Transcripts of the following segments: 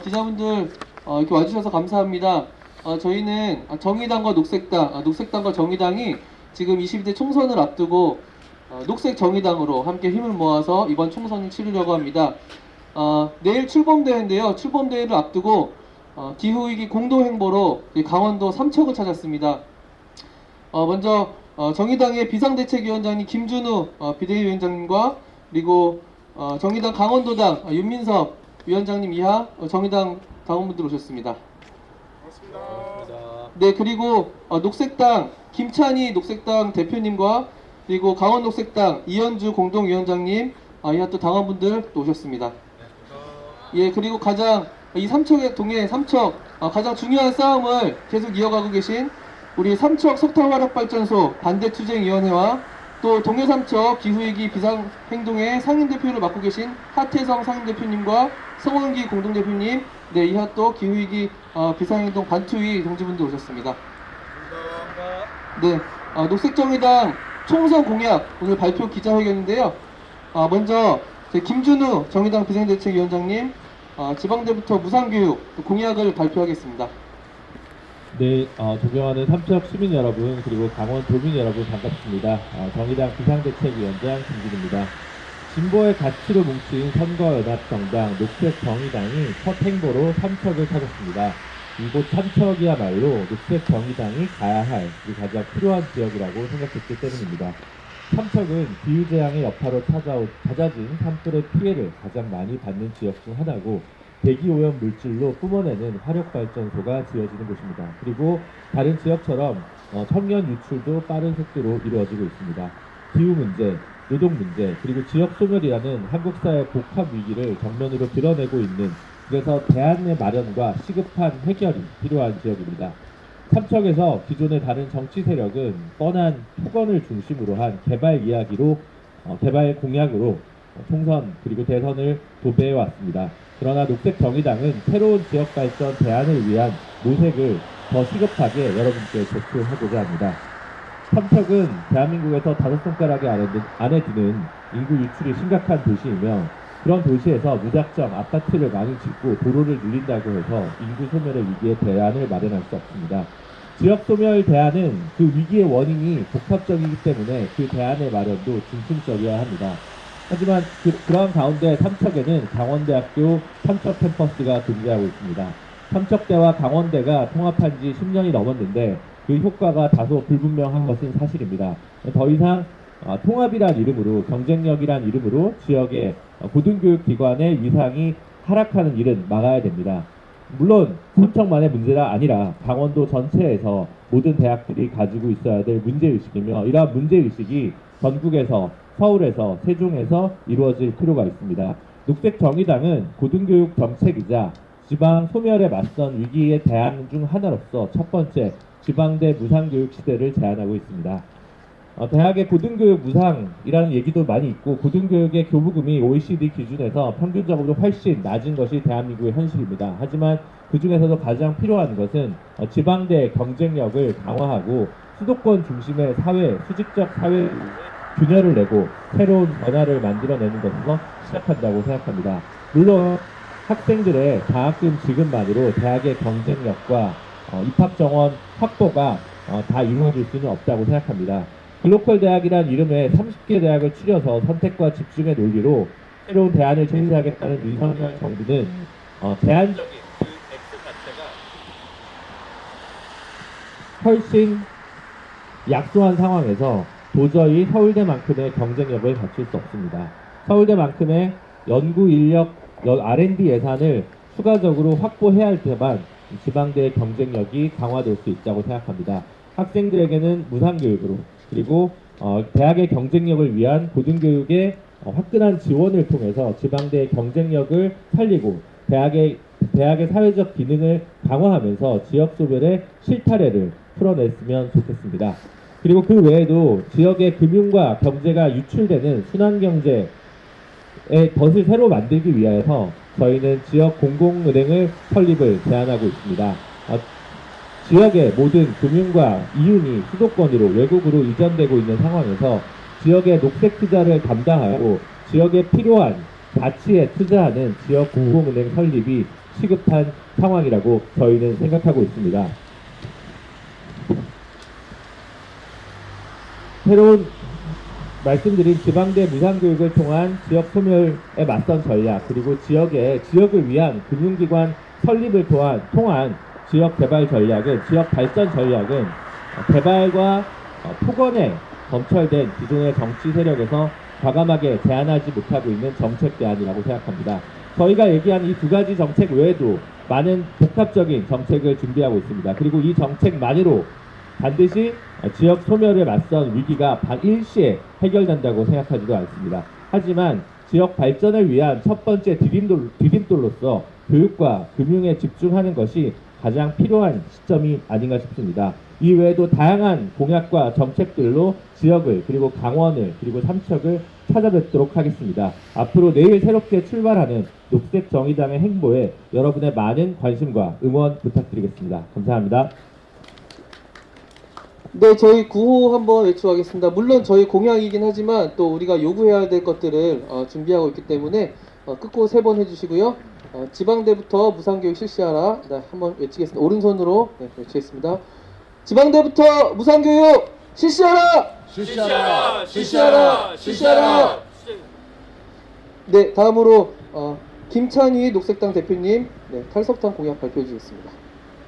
기자분들 이렇게 와주셔서 감사합니다. 저희는 정의당과 녹색당, 녹색당과 정의당이 지금 22대 총선을 앞두고 녹색 정의당으로 함께 힘을 모아서 이번 총선을 치르려고 합니다. 내일 출범대회인데요. 출범대회를 앞두고 기후위기 공동행보로 강원도 삼척을 찾았습니다. 먼저 정의당의 비상대책위원장님 김준우 비대위원장님과 그리고 정의당 강원도당 윤민섭 위원장님 이하 정의당 당원분들 오셨습니다. 반갑습니다. 네, 그리고 녹색당 김찬희 녹색당 대표님과 그리고 강원녹색당 이현주 공동위원장님 이하 또 당원분들 또 오셨습니다. 예, 그리고 가장 이 삼척의 동해 삼척 가장 중요한 싸움을 계속 이어가고 계신 우리 삼척 석탄화력발전소 반대투쟁위원회와 또 동해 삼척 기후위기 비상행동의 상임대표를 맡고 계신 하태성 상임대표님과 성원기 공동대표님, 네, 이하 또 기후위기 비상행동 반투위 동지분들 오셨습니다. 네, 녹색정의당 총선 공약 오늘 발표 기자회견인데요. 먼저 김준우 정의당 비상대책위원장님 지방대부터 무상교육 공약을 발표하겠습니다. 네, 존경하는 삼척 시민 여러분 그리고 강원 도민 여러분 반갑습니다. 정의당 비상대책위원장 김준우입니다. 진보의 가치로 뭉친 선거연합정당 녹색정의당이 첫 행보로 삼척을 찾았습니다. 이곳 삼척이야말로 녹색정의당이 가야 할 그리고 가장 필요한 지역이라고 생각했기 때문입니다. 삼척은 기후재앙의 여파로 잦아진 산불의 피해를 가장 많이 받는 지역 중 하나고 대기오염 물질로 뿜어내는 화력발전소가 지어지는 곳입니다. 그리고 다른 지역처럼 청년 유출도 빠른 속도로 이루어지고 있습니다. 기후 문제, 노동 문제, 그리고 지역 소멸이라는 한국 사회 복합 위기를 정면으로 드러내고 있는, 그래서 대안의 마련과 시급한 해결이 필요한 지역입니다. 삼척에서 기존의 다른 정치 세력은 뻔한 토건을 중심으로 한 개발 이야기로 개발 공약으로 총선 그리고 대선을 도배해 왔습니다. 그러나 녹색정의당은 새로운 지역 발전 대안을 위한 모색을 더 시급하게 여러분께 제출하고자 합니다. 삼척은 대한민국에서 5손가락에 안에 드는 인구 유출이 심각한 도시이며, 그런 도시에서 무작정 아파트를 많이 짓고 도로를 늘린다고 해서 인구 소멸의 위기에 대안을 마련할 수 없습니다. 지역 소멸 대안은 그 위기의 원인이 복합적이기 때문에 그 대안의 마련도 중심적이어야 합니다. 하지만 그러한 가운데 삼척에는 강원대학교 삼척 캠퍼스가 존재하고 있습니다. 삼척대와 강원대가 통합한 지 10년이 넘었는데 그 효과가 다소 불분명한 것은 사실입니다. 더 이상 통합이란 이름으로, 경쟁력이란 이름으로 지역의 고등교육기관의 위상이 하락하는 일은 막아야 됩니다. 물론 삼척만의 문제가 아니라 강원도 전체에서 모든 대학들이 가지고 있어야 될 문제의식이며, 이러한 문제의식이 전국에서, 서울에서, 세종에서 이루어질 필요가 있습니다. 녹색정의당은 고등교육 정책이자 지방 소멸에 맞선 위기의 대안 중 하나로서 첫 번째 지방대 무상교육 시대를 제안하고 있습니다. 대학의 고등교육 무상이라는 얘기도 많이 있고, 고등교육의 교부금이 OECD 기준에서 평균적으로 훨씬 낮은 것이 대한민국의 현실입니다. 하지만 그 중에서도 가장 필요한 것은 지방대 경쟁력을 강화하고 수도권 중심의 사회, 수직적 사회 균열을 내고 새로운 변화를 만들어내는 것에서 시작한다고 생각합니다. 물론 학생들의 장학금 지급만으로 대학의 경쟁력과 입학 정원 확보가 다 이루어질 수는 없다고 생각합니다. 글로컬 대학이란 이름의 30개 대학을 추려서 선택과 집중의 논리로 새로운 대안을 제시하겠다는 윤석열 정부는 제한적인 그 X 자체가 훨씬 약소한 상황에서 도저히 서울대만큼의 경쟁력을 갖출 수 없습니다. 서울대만큼의 연구 인력, R&D 예산을 추가적으로 확보해야 할 때만 지방대의 경쟁력이 강화될 수 있다고 생각합니다. 학생들에게는 무상교육으로, 그리고 대학의 경쟁력을 위한 고등교육의 화끈한 지원을 통해서 지방대의 경쟁력을 살리고 대학의 사회적 기능을 강화하면서 지역 소멸의 실타래를 풀어냈으면 좋겠습니다. 그리고 그 외에도 지역의 금융과 경제가 유출되는 순환경제의 덫을 새로 만들기 위해서 저희는 지역 공공은행을 설립을 제안하고 있습니다. 지역의 모든 금융과 이윤이 수도권으로, 외국으로 이전되고 있는 상황에서 지역의 녹색 투자를 담당하고 지역에 필요한 가치에 투자하는 지역 공공은행 설립이 시급한 상황이라고 저희는 생각하고 있습니다. 새로운 말씀드린 지방대 무상교육을 통한 지역 소멸에 맞선 전략, 그리고 지역을 위한 금융기관 설립을 통한 지역 개발 전략은, 지역 발전 전략은 개발과 폭언에 검찰된 기존의 정치 세력에서 과감하게 제안하지 못하고 있는 정책 대안이라고 생각합니다. 저희가 얘기한 이 두 가지 정책 외에도 많은 복합적인 정책을 준비하고 있습니다. 그리고 이 정책만으로 반드시 지역 소멸에 맞선 위기가 일시에 해결된다고 생각하지도 않습니다. 하지만 지역 발전을 위한 첫 번째 디딤돌로서 교육과 금융에 집중하는 것이 가장 필요한 시점이 아닌가 싶습니다. 이 외에도 다양한 공약과 정책들로 지역을, 그리고 강원을, 그리고 삼척을 찾아뵙도록 하겠습니다. 앞으로 내일 새롭게 출발하는 녹색정의당의 행보에 여러분의 많은 관심과 응원 부탁드리겠습니다. 감사합니다. 네, 저희 구호 한번 외쳐가겠습니다. 물론 저희 공약이긴 하지만 또 우리가 요구해야 될 것들을 준비하고 있기 때문에 끝고 3번 해주시고요. 지방대부터 무상교육 실시하라. 네, 한번 외치겠습니다. 오른손으로 외치겠습니다. 지방대부터 무상교육 실시하라! 실시하라! 실시하라! 실시하라! 네, 다음으로 김찬희 녹색당 대표님 탈석탄 공약 발표해 주겠습니다.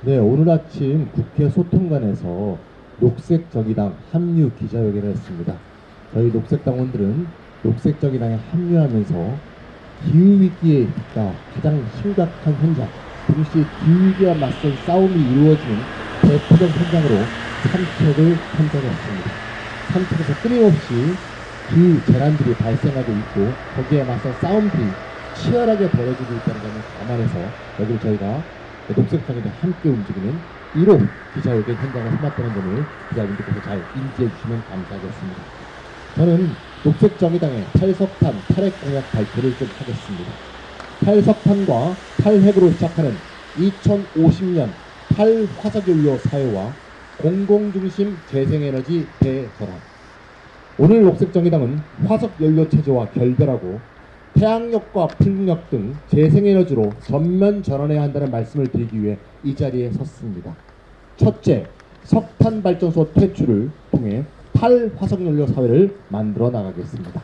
네, 오늘 아침 국회 소통관에서 녹색정의당 합류 기자회견을 했습니다. 저희 녹색당원들은 녹색정의당에 합류하면서 기후위기에 가장 심각한 현장, 동시에 기후위기와 맞선 싸움이 이루어지는 대표적 현장으로 삼척을 선정했습니다. 삼척에서 끊임없이 기후 재난들이 발생하고 있고 거기에 맞선 싸움들이 치열하게 벌어지고 있다는 점을 감안해서 여기를 저희가 녹색정의당 함께 움직이는 1호 기자회견 현장을 삼았다는 점을 기자분들께서 잘 인지해 주시면 감사하겠습니다. 저는 녹색정의당의 탈석탄 탈핵 공약 발표를 좀 하겠습니다. 탈석탄과 탈핵으로 시작하는 2050년 탈화석연료 사회와 공공중심 재생에너지 대전환. 오늘 녹색정의당은 화석연료 체제와 결별하고 태양력과 풍력 등 재생에너지로 전면 전환해야 한다는 말씀을 드리기 위해 이 자리에 섰습니다. 첫째, 석탄발전소 퇴출을 통해 탈화석연료 사회를 만들어 나가겠습니다.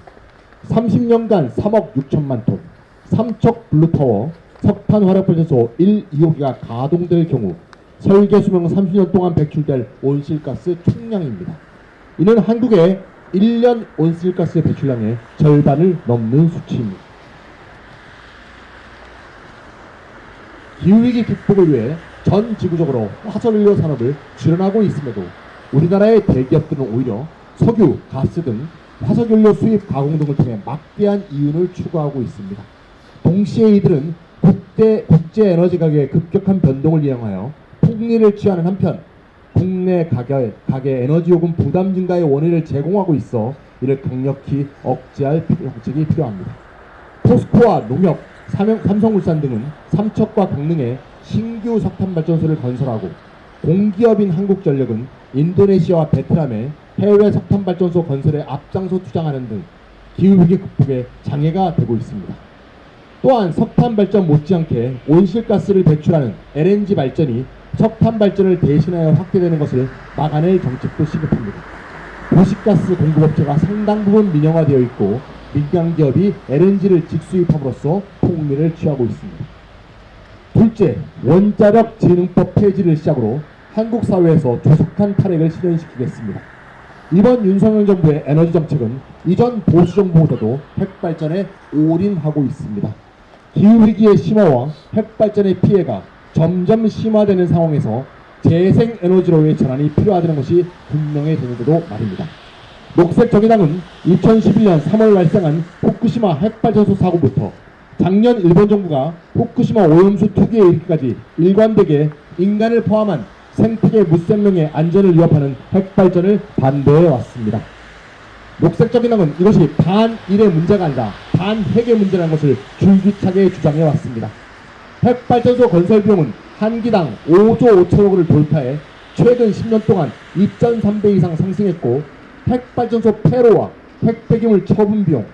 30년간 3억 6천만 톤, 삼척 블루타워 석탄화력발전소 1, 2호기가 가동될 경우 설계 수명 30년 동안 배출될 온실가스 총량입니다. 이는 한국의 1년 온실가스 배출량의 절반을 넘는 수치입니다. 기후위기 극복을 위해 전 지구적으로 화석연료 산업을 줄여나가고 있음에도 우리나라의 대기업들은 오히려 석유, 가스 등 화석연료 수입 가공 등을 통해 막대한 이윤을 추구하고 있습니다. 동시에 이들은 국제 에너지 가격의 급격한 변동을 이용하여 폭리를 취하는 한편 국내 가계 에너지 요금 부담 증가의 원인을 제공하고 있어 이를 강력히 억제할 정책이 필요합니다. 포스코와 농협, 삼성물산 등은 삼척과 강릉에 신규 석탄 발전소를 건설하고 공기업인 한국전력은 인도네시아와 베트남에 해외 석탄 발전소 건설에 앞장서 투자하는 등 기후위기 극복에 장애가 되고 있습니다. 또한 석탄 발전 못지않게 온실가스를 배출하는 LNG 발전이 석탄 발전을 대신하여 확대되는 것을 막아낼 정책도 시급합니다. 도시가스 공급업체가 상당 부분 민영화되어 있고 민간 기업이 LNG를 직수입함으로써 폭리를 취하고 있습니다. 둘째, 원자력 진흥법 폐지를 시작으로 한국 사회에서 조속한 탈핵을 실현시키겠습니다. 이번 윤석열 정부의 에너지 정책은 이전 보수 정부보다도 핵발전에 올인하고 있습니다. 기후위기의 심화와 핵발전의 피해가 점점 심화되는 상황에서 재생에너지로의 전환이 필요하다는 것이 분명해지는데도 말입니다. 녹색정의당은 2011년 3월 발생한 후쿠시마 핵발전소 사고부터 작년 일본 정부가 후쿠시마 오염수 투기에 이르기까지 일관되게 인간을 포함한 생태계 무생명의 안전을 위협하는 핵발전을 반대해 왔습니다. 녹색정의당은 이것이 반일의 문제가 아니라 반핵의 문제라는 것을 줄기차게 주장해 왔습니다. 핵발전소 건설 비용은 한 기당 5조 5천억 원을 돌파해 최근 10년 동안 2.3배 이상 상승했고 핵발전소 폐로와 핵폐기물 처분 비용,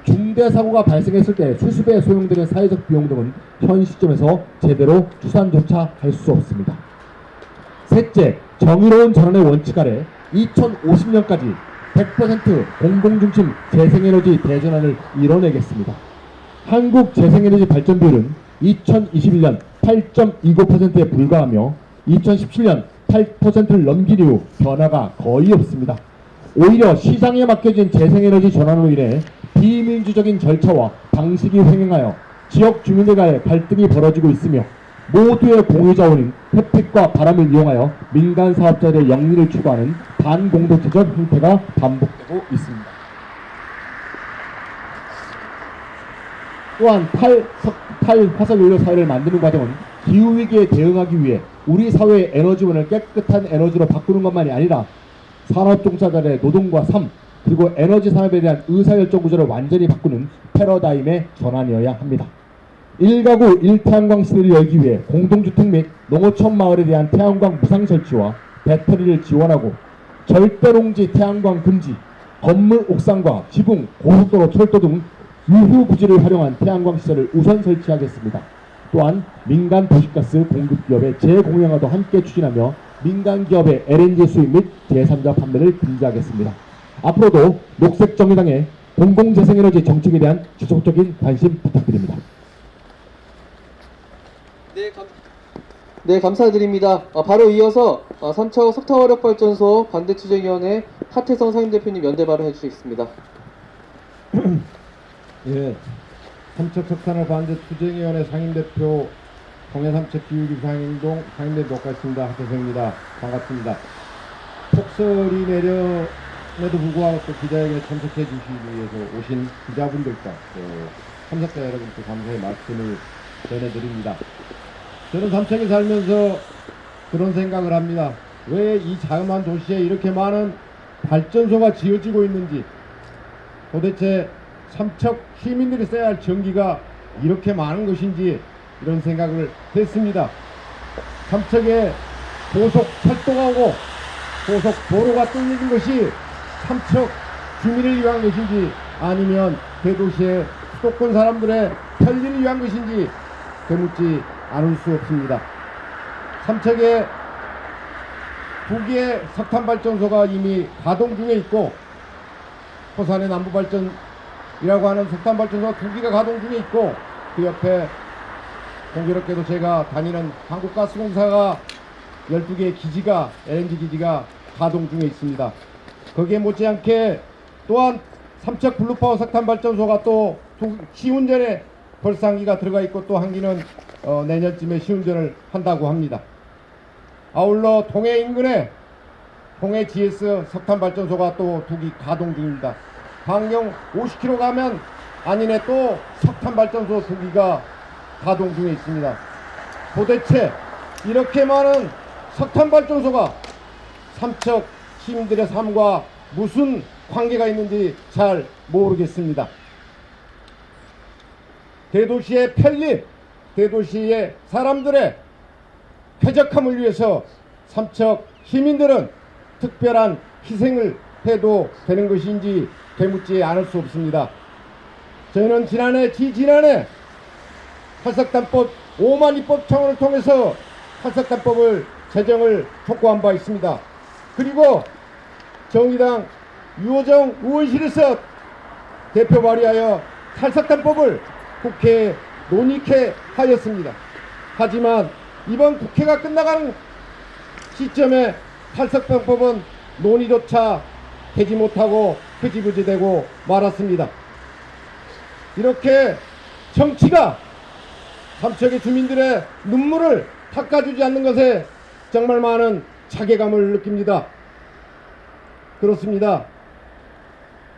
중대 사고가 발생했을 때 수습에 소용되는 사회적 비용 등은 현 시점에서 제대로 추산조차 할 수 없습니다. 셋째, 정의로운 전환의 원칙 아래 2050년까지 100% 공동중심 재생에너지 대전환을 이뤄내겠습니다. 한국 재생에너지 발전 비율은 2021년 8.29%에 불과하며 2017년 8%를 넘긴 이후 변화가 거의 없습니다. 오히려 시장에 맡겨진 재생에너지 전환으로 인해 비민주적인 절차와 방식이 횡행하여 지역 주민들 간의 갈등이 벌어지고 있으며 모두의 공유자원인 햇빛과 바람을 이용하여 민간 사업자들의 영리를 추구하는 반공동체적 형태가 반복되고 있습니다. 또한 탈화석연료 사회를 만드는 과정은 기후위기에 대응하기 위해 우리 사회의 에너지원을 깨끗한 에너지로 바꾸는 것만이 아니라 산업 종사자들의 노동과 삶, 그리고 에너지 산업에 대한 의사결정 구조를 완전히 바꾸는 패러다임의 전환이어야 합니다. 1가구 1태양광 시대를 열기 위해 공동주택 및 농어촌 마을에 대한 태양광 무상 설치와 배터리를 지원하고 절대농지 태양광 금지, 건물 옥상과 지붕, 고속도로, 철도 등 유휴 부지를 활용한 태양광 시설을 우선 설치하겠습니다. 또한 민간 도시가스 공급 기업의 재공영화도 함께 추진하며 민간 기업의 LNG 수입 및 제3자 판매를 금지하겠습니다. 앞으로도 녹색정의당의 공공재생에너지 정책에 대한 지속적인 관심 부탁드립니다. 네, 감사드립니다. 바로 이어서 삼척 석탄화력발전소 반대투쟁위원회 하태성 상임대표님 연대 발언해 주시겠습니다. 예, 삼척 석탄화 반대투쟁위원회 상임대표 동해삼척 기후기상행동 상임대표 녹화했습니다. 하태성입니다. 반갑습니다. 폭설이 내려에도 불구하고 또 기자회견에 참석해 주시기 위해서 오신 기자분들과 또 참석자 여러분께 감사의 말씀을 전해드립니다. 저는 삼척에 살면서 그런 생각을 합니다. 왜 이 자그마한 도시에 이렇게 많은 발전소가 지어지고 있는지, 도대체 삼척 시민들이 써야 할 전기가 이렇게 많은 것인지 이런 생각을 했습니다. 삼척에 고속 철도가 오고 고속 도로가 뚫리는 것이 삼척 주민을 위한 것인지 아니면 대도시의 수도권 사람들의 편리를 위한 것인지 되묻지 않을 수 없습니다. 삼척에 2개의 석탄발전소가 이미 가동 중에 있고 호산의 남부발전이라고 하는 석탄발전소가 2개가 가동 중에 있고 그 옆에 공교롭게도 제가 다니는 한국가스공사가 12개의 기지가 LNG 기지가 가동 중에 있습니다. 거기에 못지않게 또한 삼척 블루파워 석탄발전소가 또 시운전에 벌상기가 들어가 있고 또 한 기는 내년쯤에 시운전을 한다고 합니다. 아울러 동해 인근에 동해 GS 석탄발전소가 또 2기 가동 중입니다. 반경 50km 가면 안인에 또 석탄발전소 2기가 가동 중에 있습니다. 도대체 이렇게 많은 석탄발전소가 삼척 시민들의 삶과 무슨 관계가 있는지 잘 모르겠습니다. 대도시의 편리, 대도시의 사람들의 쾌적함을 위해서 삼척 시민들은 특별한 희생을 해도 되는 것인지 되묻지 않을 수 없습니다. 저희는 지난해 탈석탄법 5만 입법청원을 통해서 탈석탄법을 제정을 촉구한 바 있습니다. 그리고 정의당 유호정 의원실에서 대표 발의하여 탈석탄법을 국회에 논의케 하였습니다. 하지만 이번 국회가 끝나가는 시점에 탈석탄법은 논의조차 되지 못하고 흐지부지되고 말았습니다. 이렇게 정치가 삼척의 주민들의 눈물을 닦아주지 않는 것에 정말 많은 자괴감을 느낍니다. 그렇습니다.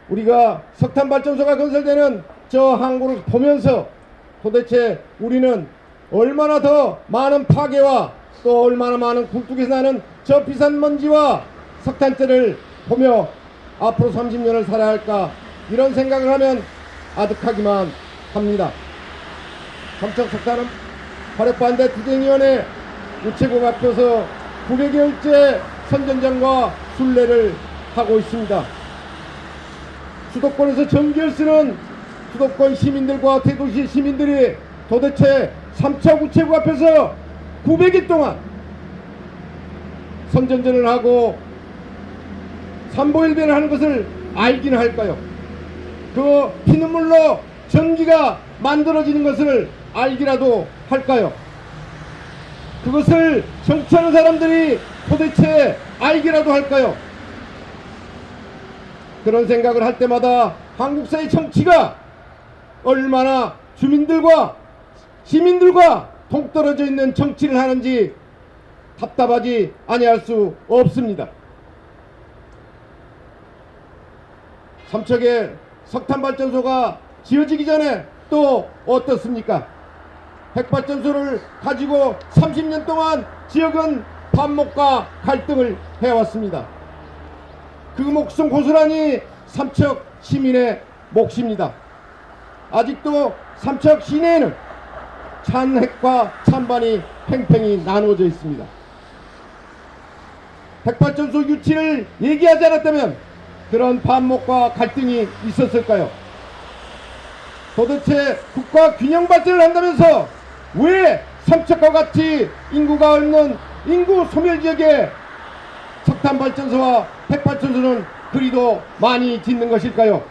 우리가 석탄발전소가 건설되는 저 항구를 보면서 도대체 우리는 얼마나 더 많은 파괴와 또 얼마나 많은 굴뚝에서 나는 저 비싼 먼지와 석탄재를 보며 앞으로 30년을 살아야 할까 이런 생각을 하면 아득하기만 합니다. 삼척 석탄 화력반대 투쟁위원회 우체국 앞에서 900여일째 선전전과 순례를 하고 있습니다. 수도권에서 전기를 쓰는 수도권 시민들과 대도시 시민들이 도대체 3차 우체국 앞에서 900일 동안 선전전을 하고 삼보일배를 하는 것을 알긴 할까요? 그 피눈물로 전기가 만들어지는 것을 알기라도 할까요? 그것을 정치하는 사람들이 도대체 알기라도 할까요? 그런 생각을 할 때마다 한국사의 정치가 얼마나 주민들과 시민들과 동떨어져 있는 정치를 하는지 답답하지 아니할 수 없습니다. 삼척에 석탄발전소가 지어지기 전에 또 어떻습니까? 핵발전소를 가지고 30년 동안 지역은 반목과 갈등을 해왔습니다. 그 목숨 고스란히 삼척 시민의 몫입니다. 아직도 삼척 시내에는 찬핵과 찬반이 팽팽히 나누어져 있습니다. 핵발전소 유치를 얘기하지 않았다면 그런 반목과 갈등이 있었을까요? 도대체 국가 균형 발전을 한다면서 왜 삼척과 같이 인구가 없는 인구 소멸 지역에 석탄발전소와 핵발전소는 그리도 많이 짓는 것일까요?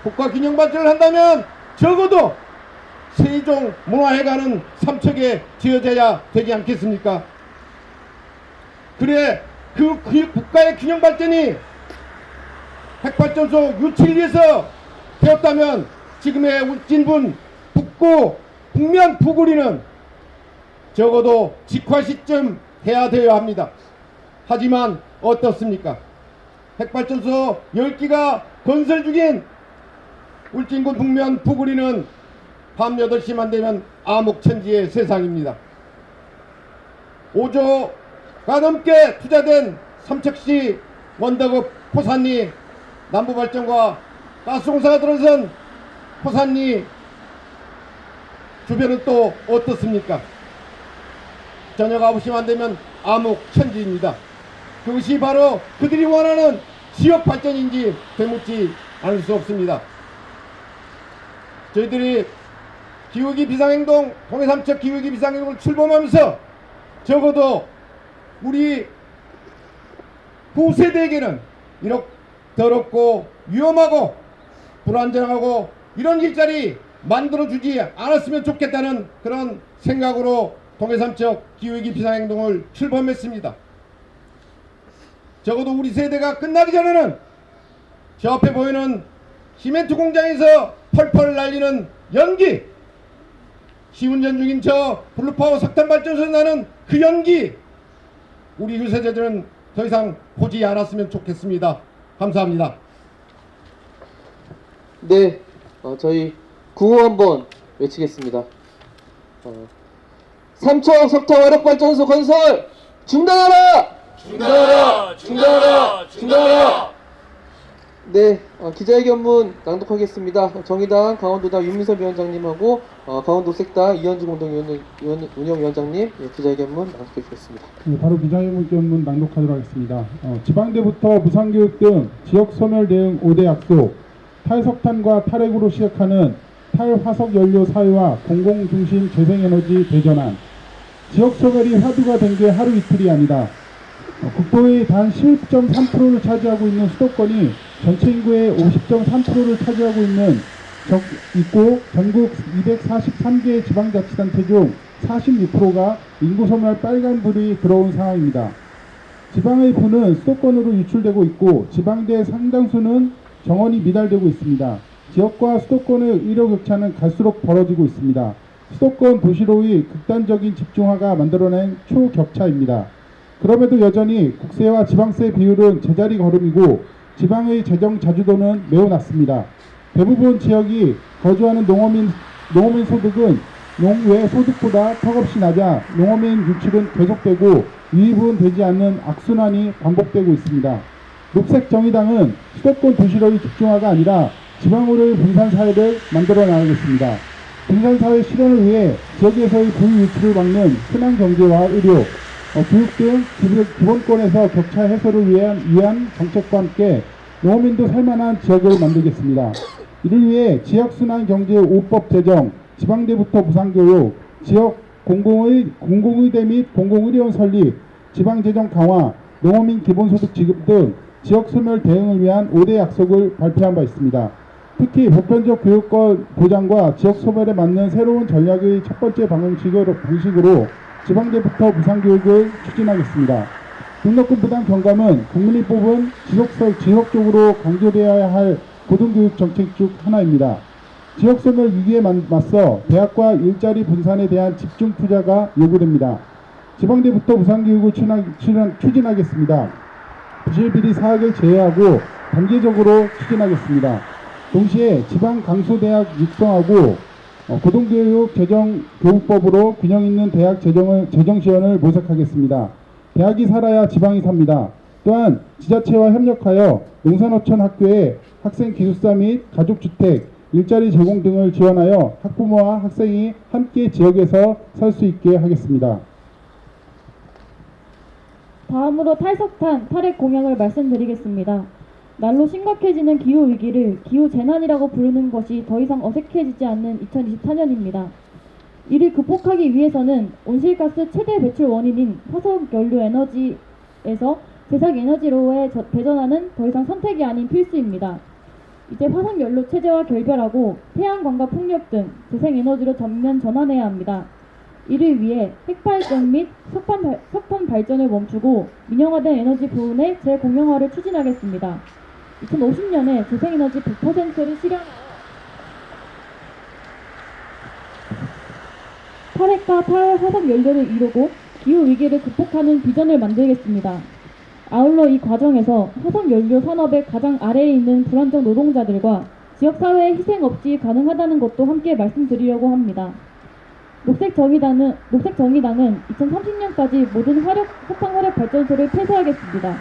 국가 균형 발전을 한다면 적어도 세종 문화회관은 삼척에 지어져야 되지 않겠습니까? 그래 그 국가의 균형 발전이 핵발전소 유치를 위해서 되었다면 지금의 울진군 북구 북면 부구리는 적어도 직화 시점 해야 되어야 합니다. 하지만 어떻습니까? 핵발전소 10기가 건설 중인 울진군 북면 부구리는 밤 8시만 되면 암흑천지의 세상입니다. 5조가 넘게 투자된 삼척시 원덕읍 포산리 남부발전과 가스공사가 들어선 포산리 주변은 또 어떻습니까? 저녁 9시만 되면 암흑천지입니다. 그것이 바로 그들이 원하는 지역 발전인지 되묻지 않을 수 없습니다. 저희들이 기후위기 비상행동, 동해삼척 기후위기 비상행동을 출범하면서 적어도 우리 후세대에게는 이렇게 더럽고 위험하고 불안정하고 이런 일자리 만들어주지 않았으면 좋겠다는 그런 생각으로 동해삼척 기후위기 비상행동을 출범했습니다. 적어도 우리 세대가 끝나기 전에는 저 앞에 보이는 시멘트 공장에서 펄펄 날리는 연기, 시운전 중인 저 블루파워 석탄발전소에서 나는 그 연기, 우리 후세대들은 더 이상 보지 않았으면 좋겠습니다. 감사합니다. 네, 저희 구호 한번 외치겠습니다. 삼척 석탄 화력발전소 건설 중단하라! 중단하라! 중단하라! 중단하라! 네, 기자회견문 낭독하겠습니다. 정의당 강원도당 윤민섭 위원장님하고 강원도색당 이현주 공동운영위원장님 기자회견문 낭독해 주셨습니다. 네, 바로 기자회견문 낭독하도록 하겠습니다. 지방대부터 무상교육 등 지역소멸 대응 5대 약속, 탈석탄과 탈핵으로 시작하는 탈화석연료 사회와 공공중심 재생에너지 대전환, 지역소멸이 화두가 된 게 하루 이틀이 아니다. 국토의 단 11.3%를 차지하고 있는 수도권이 전체 인구의 50.3%를 차지하고 있고 전국 243개 지방자치단체 중 46%가 인구 소멸 빨간불이 들어온 상황입니다. 지방의 부는 수도권으로 유출되고 있고 지방대 상당수는 정원이 미달되고 있습니다. 지역과 수도권의 의료 격차는 갈수록 벌어지고 있습니다. 수도권 도시로의 극단적인 집중화가 만들어낸 초격차입니다. 그럼에도 여전히 국세와 지방세 비율은 제자리 걸음이고 지방의 재정 자주도는 매우 낮습니다. 대부분 지역이 거주하는 농어민 소득은 농외 소득보다 턱없이 낮아 농어민 유출은 계속되고 유입은 되지 않는 악순환이 반복되고 있습니다. 녹색정의당은 수도권 도시로의 집중화가 아니라 지방으로의 분산사회를 만들어 나가겠습니다. 분산사회 실현을 위해 지역에서의 불유출을 막는 순환경제와 의료, 교육 등 기본권에서 격차 해소를 위한 정책과 함께 농어민도 살만한 지역을 만들겠습니다. 이를 위해 지역순환경제 5법 제정, 지방대부터 무상교육, 지역 공공의대 및 공공의료원 설립, 지방재정 강화, 농어민 기본소득 지급 등 지역소멸 대응을 위한 5대 약속을 발표한 바 있습니다. 특히 보편적 교육권 보장과 지역소멸에 맞는 새로운 전략의 첫 번째 방식으로 지방대부터 무상교육을 추진하겠습니다. 등록금 부담 경감은 국민이 뽑은 지속적으로 강조되어야 할 고등교육 정책 중 하나입니다. 지역소멸 위기에 맞서 대학과 일자리 분산에 대한 집중 투자가 요구됩니다. 지방대부터 무상교육을 추진하겠습니다. 부실비리 사학을 제외하고 단계적으로 추진하겠습니다. 동시에 지방 강소대학 육성하고 고등교육 재정 교육법으로 균형 있는 대학 재정 지원을 모색하겠습니다. 대학이 살아야 지방이 삽니다. 또한 지자체와 협력하여 농산어촌 학교에 학생 기숙사 및 가족주택, 일자리 제공 등을 지원하여 학부모와 학생이 함께 지역에서 살 수 있게 하겠습니다. 다음으로 탈석탄, 탈핵 공약을 말씀드리겠습니다. 날로 심각해지는 기후위기를 기후재난이라고 부르는 것이 더 이상 어색해지지 않는 2024년입니다. 이를 극복하기 위해서는 온실가스 최대 배출 원인인 화석연료 에너지에서 재생에너지로의 대전환은 더 이상 선택이 아닌 필수입니다. 이제 화석연료 체제와 결별하고 태양광과 풍력 등 재생에너지로 전면 전환해야 합니다. 이를 위해 핵발전 및 석탄 발전을 멈추고 민영화된 에너지 부문의 재공영화를 추진하겠습니다. 2050년에 재생에너지 100%를 실현하여 탈핵과 탈화석연료를 이루고 기후위기를 극복하는 비전을 만들겠습니다. 아울러 이 과정에서 화석연료 산업의 가장 아래에 있는 불안정 노동자들과 지역사회의 희생 없이 가능하다는 것도 함께 말씀드리려고 합니다. 녹색정의당은 2030년까지 모든 석탄 화력 발전소를 폐쇄하겠습니다.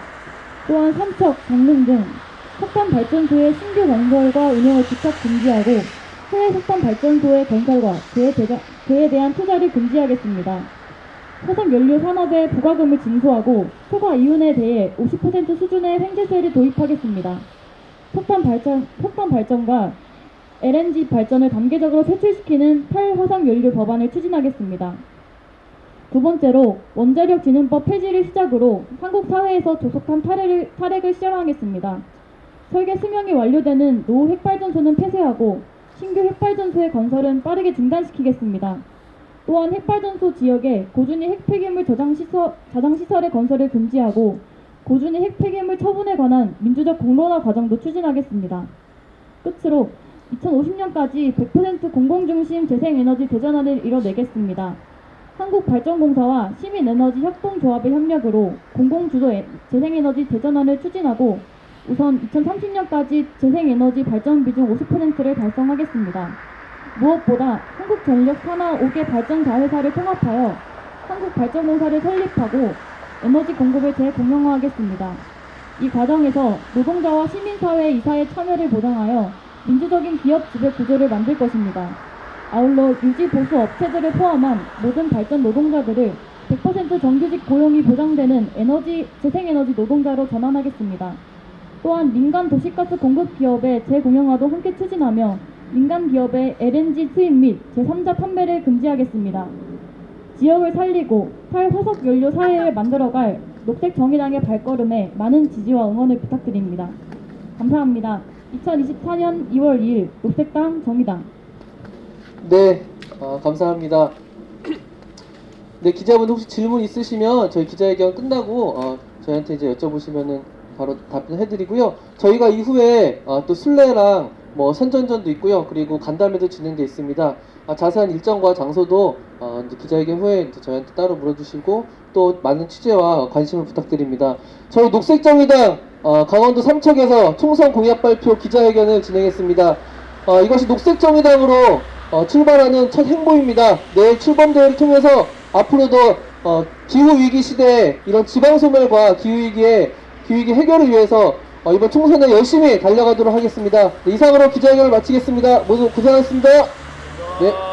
또한 삼척, 강릉 등 석탄 발전소의 신규 건설과 운영을 즉각 금지하고 해외 석탄 발전소의 건설과 그에 대한 투자를 금지하겠습니다. 화석연료 산업에 부과금을 징수하고 초과 이윤에 대해 50% 수준의 횡재세를 도입하겠습니다. 석탄 발전과 LNG 발전을 단계적으로 퇴출시키는 탈화석연료 법안을 추진하겠습니다. 두 번째로 원자력진흥법 폐지를 시작으로 한국 사회에서 조속한 탈핵을 실현하겠습니다. 설계 수명이 완료되는 노후 핵발전소는 폐쇄하고 신규 핵발전소의 건설은 빠르게 중단시키겠습니다. 또한 핵발전소 지역에 고준위 핵폐기물 저장시설의 건설을 금지하고 고준위 핵폐기물 처분에 관한 민주적 공론화 과정도 추진하겠습니다. 끝으로 2050년까지 100% 공공중심 재생에너지 대전환을 이뤄내겠습니다. 한국발전공사와 시민에너지 협동조합의 협력으로 공공주도 재생에너지 대전환을 추진하고 우선 2030년까지 재생에너지 발전 비중 50%를 달성하겠습니다. 무엇보다 한국전력 산하 5개 발전자회사를 통합하여 한국발전공사를 설립하고 에너지 공급을 재공영화하겠습니다. 이 과정에서 노동자와 시민사회 이사의 참여를 보장하여 민주적인 기업 지배 구조를 만들 것입니다. 아울러 유지 보수 업체들을 포함한 모든 발전 노동자들을 100% 정규직 고용이 보장되는 재생에너지 노동자로 전환하겠습니다. 또한 민간 도시가스 공급 기업의 재공영화도 함께 추진하며 민간 기업의 LNG 수입 및 제3자 판매를 금지하겠습니다. 지역을 살리고 탈화석연료 사회를 만들어갈 녹색정의당의 발걸음에 많은 지지와 응원을 부탁드립니다. 감사합니다. 2024년 2월 2일 녹색당 정의당. 네, 감사합니다. 네, 기자분 혹시 질문 있으시면 저희 기자회견 끝나고 저희한테 이제 여쭤보시면은 바로 답변해드리고요. 저희가 이후에 또 순례랑 뭐 선전전도 있고요. 그리고 간담회도 진행돼 있습니다. 자세한 일정과 장소도 이제 기자회견 후에 이제 저희한테 따로 물어주시고 또 많은 취재와 관심을 부탁드립니다. 저희 녹색정의당 강원도 삼척에서 총선 공약 발표 기자회견을 진행했습니다. 이것이 녹색정의당으로 출발하는 첫 행보입니다. 내일 출범대회를 통해서 앞으로도 기후위기 시대에 이런 지방소멸과 기후위기 해결을 위해서 이번 총선에 열심히 달려가도록 하겠습니다. 네, 이상으로 기자회견을 마치겠습니다. 모두 고생하셨습니다. 네.